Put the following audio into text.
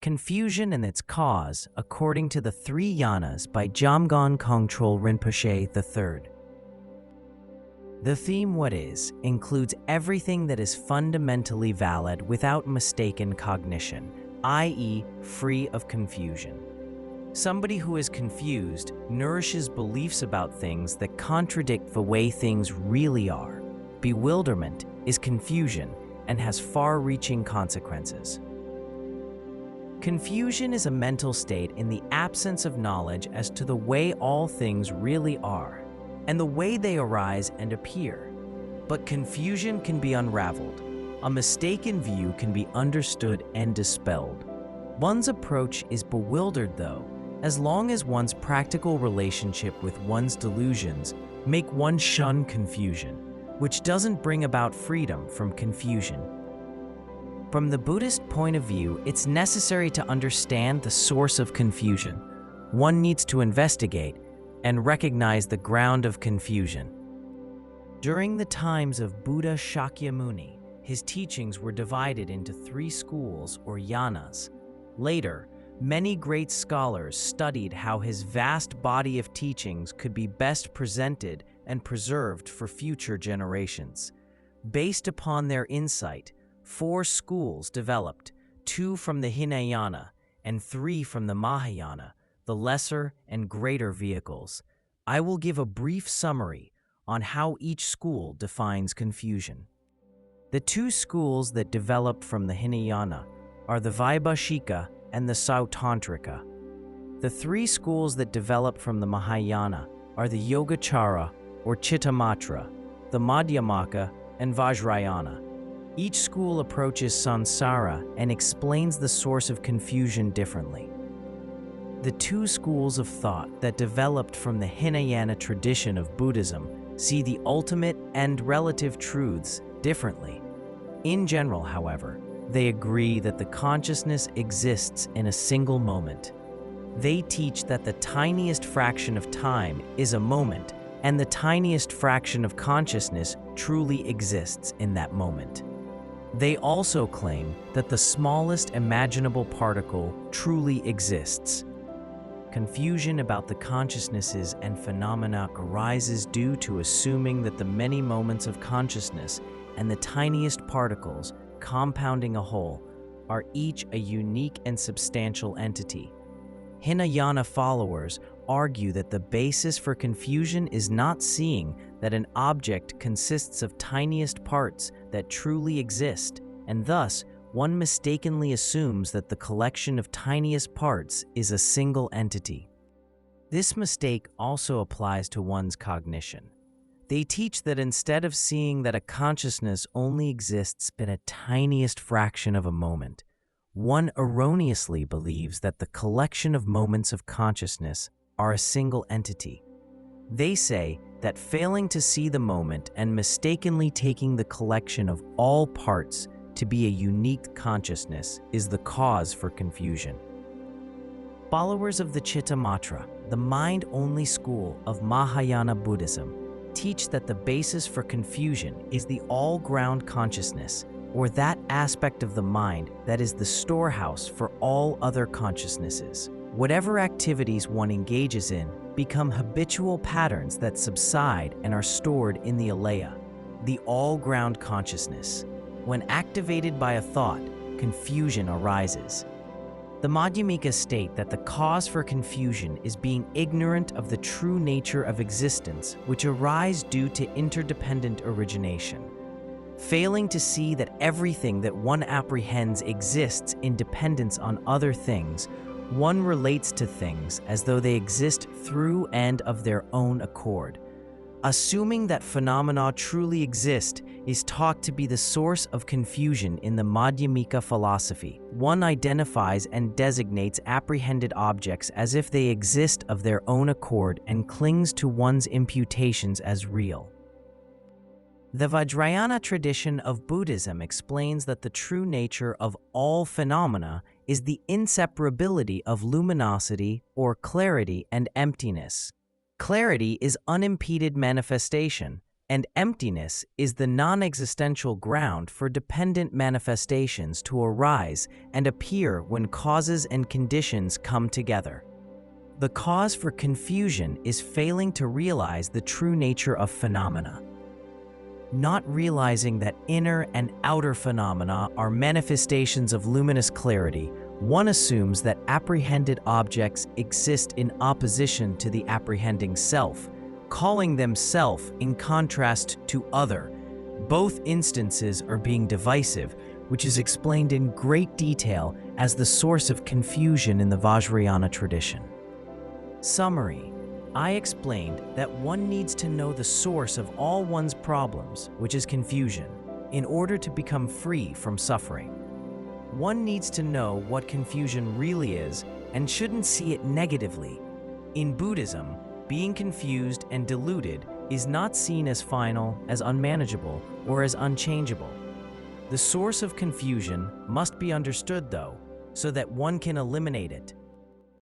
Confusion and its Cause, according to the Three Yanas by Jamgon Kongtrul Rinpoche III. The theme "What is" includes everything that is fundamentally valid without mistaken cognition, i.e., free of confusion. Somebody who is confused nourishes beliefs about things that contradict the way things really are. Bewilderment is confusion and has far-reaching consequences. Confusion is a mental state in the absence of knowledge as to the way all things really are, and the way they arise and appear. But confusion can be unraveled. A mistaken view can be understood and dispelled. One's approach is bewildered, though, as long as one's practical relationship with one's delusions make one shun confusion, which doesn't bring about freedom from confusion. From the Buddhist point of view, it's necessary to understand the source of confusion. One needs to investigate and recognize the ground of confusion. During the times of Buddha Shakyamuni, his teachings were divided into 3 schools or yanas. Later, many great scholars studied how his vast body of teachings could be best presented and preserved for future generations. Based upon their insight, 4 schools developed, 2 from the Hinayana and 3 from the Mahayana, the lesser and greater vehicles. I will give a brief summary on how each school defines confusion. The 2 schools that developed from the Hinayana are the Vaibhashika and the Sautantrika. The 3 schools that developed from the Mahayana are the Yogacara or Chittamatra, the Madhyamaka, and Vajrayana. Each school approaches samsara and explains the source of confusion differently. The 2 schools of thought that developed from the Hinayana tradition of Buddhism see the ultimate and relative truths differently. In general, however, they agree that the consciousness exists in a single moment. They teach that the tiniest fraction of time is a moment, and the tiniest fraction of consciousness truly exists in that moment. They also claim that the smallest imaginable particle truly exists. Confusion about the consciousnesses and phenomena arises due to assuming that the many moments of consciousness and the tiniest particles, compounding a whole, are each a unique and substantial entity. Hinayana followers argue that the basis for confusion is not seeing that an object consists of tiniest parts that truly exist, and thus one mistakenly assumes that the collection of tiniest parts is a single entity. This mistake also applies to one's cognition. They teach that instead of seeing that a consciousness only exists in a tiniest fraction of a moment, one erroneously believes that the collection of moments of consciousness are a single entity. They say that failing to see the moment and mistakenly taking the collection of all parts to be a unique consciousness is the cause for confusion. Followers of the Chittamatra, the mind-only school of Mahayana Buddhism, teach that the basis for confusion is the all-ground consciousness, or that aspect of the mind that is the storehouse for all other consciousnesses. Whatever activities one engages in become habitual patterns that subside and are stored in the alaya, the all-ground consciousness. When activated by a thought, confusion arises. The Madhyamika state that the cause for confusion is being ignorant of the true nature of existence, which arise due to interdependent origination. Failing to see that everything that one apprehends exists in dependence on other things, one relates to things as though they exist through and of their own accord. Assuming that phenomena truly exist is taught to be the source of confusion in the Madhyamika philosophy. One identifies and designates apprehended objects as if they exist of their own accord and clings to one's imputations as real. The Vajrayana tradition of Buddhism explains that the true nature of all phenomena is the inseparability of luminosity or clarity and emptiness. Clarity is unimpeded manifestation, and emptiness is the non-existential ground for dependent manifestations to arise and appear when causes and conditions come together. The cause for confusion is failing to realize the true nature of phenomena. Not realizing that inner and outer phenomena are manifestations of luminous clarity, one assumes that apprehended objects exist in opposition to the apprehending self, calling them self in contrast to other. Both instances are being divisive, which is explained in great detail as the source of confusion in the Vajrayana tradition. Summary: I explained that one needs to know the source of all one's problems, which is confusion, in order to become free from suffering. One needs to know what confusion really is and shouldn't see it negatively. In Buddhism, being confused and deluded is not seen as final, as unmanageable, or as unchangeable. The source of confusion must be understood, though, so that one can eliminate it.